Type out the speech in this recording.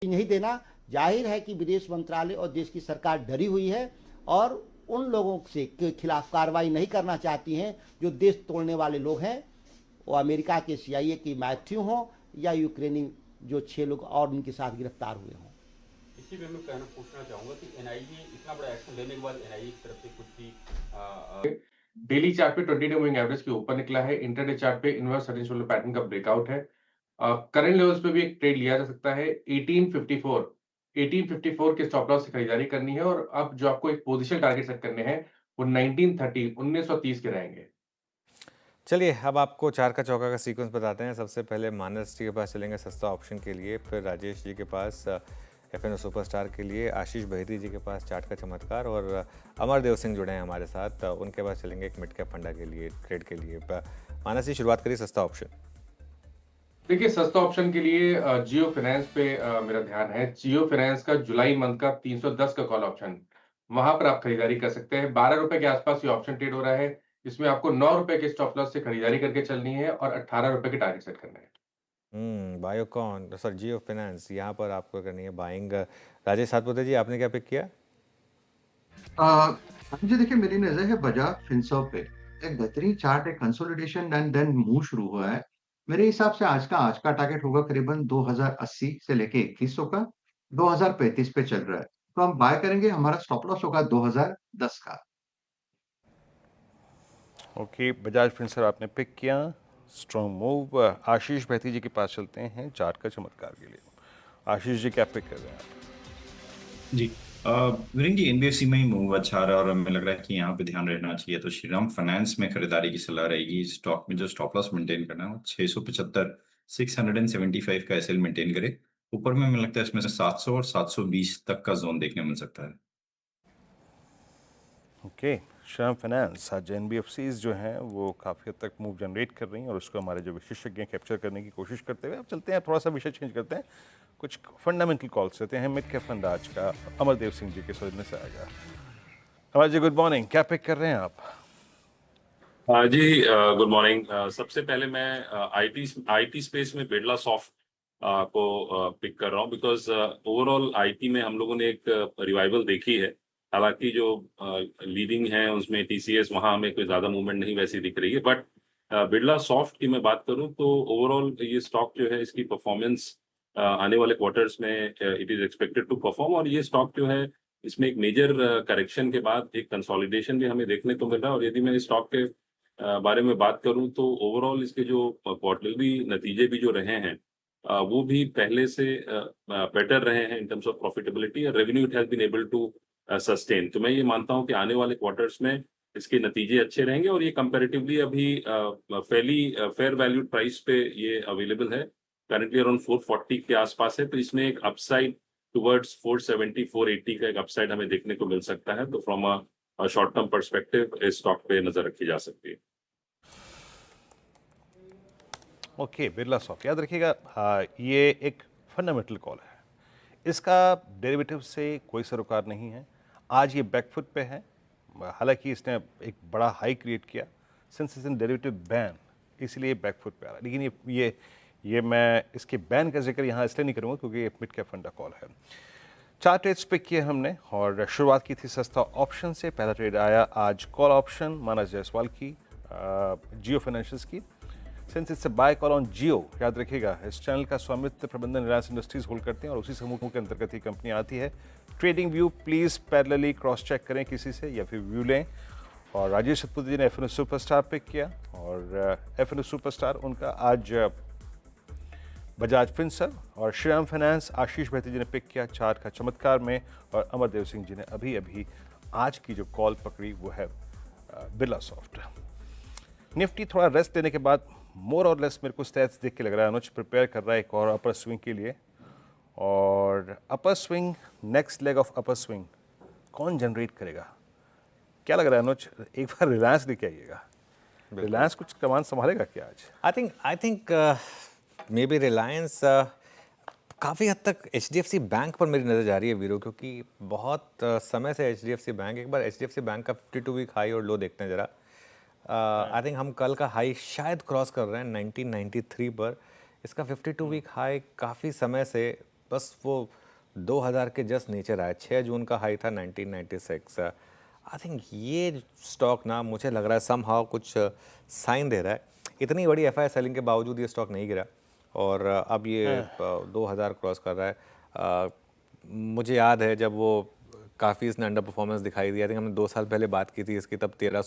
Rating नहीं देना। जाहिर है कि विदेश मंत्रालय और देश की सरकार डरी हुई है और उन लोगों से के खिलाफ कार्रवाई नहीं करना चाहती हैं जो देश तोड़ने वाले लोग हैं, वो अमेरिका के CIA की मैथ्यू हों या यूक्रेनी जो 6 लोग और उनके साथ गिरफ्तार हुए हों। इसी में मैं कहना पूछना चाहूंगा कि NIA इतना बड़ा एक्शन लेने के बाद NIA की तरफ से कुछ भी डेली चार्ट पे 20 डे मूविंग एवरेज के ऊपर निकला है। इंटरडे चार्ट पे inverse head and shoulder pattern का ब्रेकआउट है। करंट लेवल्स पे भी एक ट्रेड लिया जा सकता है। 1854 के स्टॉप लॉस से खरीदारी करनी है और अब जो आपको एक पोजीशन टारगेट सेट करने हैं वो 1930 के रहेंगे। चलिए अब आपको चार का चौका का सीक्वेंस बताते हैं। सबसे पहले मानस जी के पास चलेंगे सस्ता ऑप्शन के लिए, फिर राजेश जी के पास FNO सुपरस्टार के लिए, आशीष बहिरी जी के पास चार्ट का चमत्कार और अमरदेव सिंह जुड़े हैं हमारे साथ, उनके पास चलेंगे एक मिड कैप फंडा के लिए, ट्रेड के लिए। मानस जी शुरुआत करिए सस्ता ऑप्शन। देखिए सस्ता ऑप्शन के लिए जियो फाइनेंस पे मेरा ध्यान है। जियो फाइनेंस का जुलाई मंथ का 310 का कॉल ऑप्शन, वहां पर आप खरीदारी कर सकते हैं। 12 रुपए के आसपास ये ऑप्शन ट्रेड हो रहा है, जिसमें आपको 9 रुपए के स्टॉप लॉस से खरीदारी करके चलनी है और 18 रुपए के टारगेट सेट करना है। बायोकॉन सर जियो फाइनेंस यहाँ पर आपको करनी है बाइंग। राजेश सातपुते जी आपने क्या पिक किया? मुझे देखिए, मेरी नजर है बजाज फिनसर्व पे। एक बेहतरीन चार्ट, एक कंसोलिडेशन एंड देन मूव शुरू हुआ है। मेरे हिसाब से आज का टारगेट होगा करीबन 2080 से लेके 2100 का। 2035 पे चल रहा है, तो हम बाय करेंगे। हमारा स्टॉप लॉस होगा 2010 का। ओके, बजाज फिनसर्व आपने पिक किया, स्ट्रॉन्ग मूव। आशीष बहती जी के पास चलते हैं चार्ट का चमत्कार के लिए। आशीष जी क्या पिक कर रहे हैं आप? जी वीरेंद्र जी, एनबीएफसी में ही मूव अच्छा आ रहा है और हमें लग रहा है कि यहाँ पे ध्यान रहना चाहिए। तो श्रीराम फाइनेंस में खरीदारी की सलाह रहेगी। स्टॉक में जो स्टॉप लॉस मेंटेन करना है वो 675 675 का एसएल मेंटेन करे। ऊपर में हमें लगता है इसमें से 700 और 720 तक का जोन देखने मिल सकता है। ओके, श्रीराम फाइनेंस आज एनबीएफसीज जो हैं वो काफ़ी हद तक मूव जनरेट कर रही हैं और उसको हमारे जो विशेषज्ञ हैं कैप्चर करने की कोशिश करते हुए अब चलते हैं, थोड़ा सा विषय चेंज करते हैं, कुछ फंडामेंटल कॉल्स लेते हैं। मिड कैप फंड आज का अमरदेव सिंह जी के सोचने से आएगा। अमर जी गुड मॉर्निंग, क्या पिक कर रहे हैं आप? जी गुड मॉर्निंग। सबसे पहले मैं आईटी स्पेस में बिरला सॉफ्ट को पिक कर रहा हूँ बिकॉज ओवरऑल आईटी में हम लोगों ने एक रिवाइवल देखी है। हालांकि जो लीडिंग है उसमें टीसीएस, वहाँ हमें कोई ज़्यादा मूवमेंट नहीं वैसी दिख रही है, बट बिरला सॉफ्ट की मैं बात करूँ तो ओवरऑल ये स्टॉक जो है इसकी परफॉर्मेंस आने वाले क्वार्टर्स में it is expected to perform. और ये स्टॉक जो है इसमें एक मेजर करेक्शन के बाद एक कंसोलिडेशन भी हमें देखने को मिल रहा है। और यदि मैं इस स्टॉक के बारे में बात करूं तो ओवरऑल इसके जो क्वार्टरली नतीजे भी जो रहे हैं वो भी पहले से बेटर रहे हैं इन टर्म्स ऑफ प्रॉफिटेबिलिटी और revenue it has been able to sustain. तो मैं ये मानता हूं कि आने वाले क्वार्टर्स में इसके नतीजे अच्छे रहेंगे और ये कंपैरेटिवली अभी फेयर वैल्यूड प्राइस पे ये अवेलेबल है। करंटली अराउंड 440 के आसपास है, तो इसमें एक अपसाइड टुवर्ड्स 470 480 का एक अपसाइड हमें देखने को मिल सकता है। तो from a short term perspective इस स्टॉक पे नजर रखी जा सकती है। ओके, बिरला सॉफ्ट याद रखिएगा, ये एक फंडामेंटल कॉल है, इसका डेरिवेटिव से कोई सरोकार नहीं है। आज ये बैकफुट पे है, हालांकि इसने एक बड़ा हाई क्रिएट किया since is in derivative ban, इसलिए बैकफुट पे आ रहा है। लेकिन ये मैं इसके बैन का जिक्र यहाँ इसलिए नहीं करूँगा क्योंकि ये मिड कैप फंडा कॉल है। चार ट्रेड्स पिक किए हमने और शुरुआत की थी सस्ता ऑप्शन से। पहला ट्रेड आया आज कॉल ऑप्शन मानस जायसवाल की, जियो फाइनेंशियल्स की। Since it's a buy call on Jio, याद रखिएगा इस चैनल का स्वामित्व प्रबंधन रिलायंस इंडस्ट्रीज होल्ड करते हैं और उसी समूह के अंतर्गत ही कंपनी आती है। Trading view please parallelly cross check करें किसी से या फिर व्यू लें। और राजेश सतपुते जी ने FNO सुपरस्टार पिक किया और FNO सुपरस्टार उनका आज बजाज फिनसर्व और श्रीराम फाइनेंस आशीष बहती जी ने पिक किया चार्ट का चमत्कार में। और अमरदेव सिंह जी ने अभी अभी आज की जो कॉल पकड़ी वो है बिरला सॉफ्ट। निफ्टी थोड़ा रेस्ट लेने के बाद मोर और लेस मेरे को स्टैट्स देख के लग रहा है अनुज प्रिपेयर कर रहा है एक और अपर स्विंग के लिए। और upper swing, next leg of upper swing कौन जनरेट करेगा, क्या लग रहा है अनुज? एक बार रिलायंस लेके आइएगा, रिलायंस कुछ कमान संभालेगा क्या आज? I think may be Reliance काफ़ी हद तक HDFC बैंक पर मेरी नज़र जा रही है वीरो, क्योंकि बहुत समय से HDFC बैंक, एक बार HDFC बैंक का 52 वीक हाई और लो देखते हैं ज़रा। आई थिंक हम कल का हाई शायद क्रॉस कर रहे हैं 1993 पर। इसका 52 वीक हाई काफ़ी समय से बस वो 2000 के जस्ट नीचे रहा है। 6 जून का हाई था 1996। आई थिंक ये स्टॉक ना मुझे लग रहा है समहाउ कुछ साइन दे रहा है। इतनी बड़ी एफआई सेलिंग के बावजूद ये स्टॉक नहीं गिरा और अब ये 2000 क्रॉस कर रहा है। मुझे याद है जब वो काफ़ी इसने अंडर परफॉर्मेंस दिखाई दी। आई थिंक हमने 2 साल पहले बात की थी इसकी, तब 1300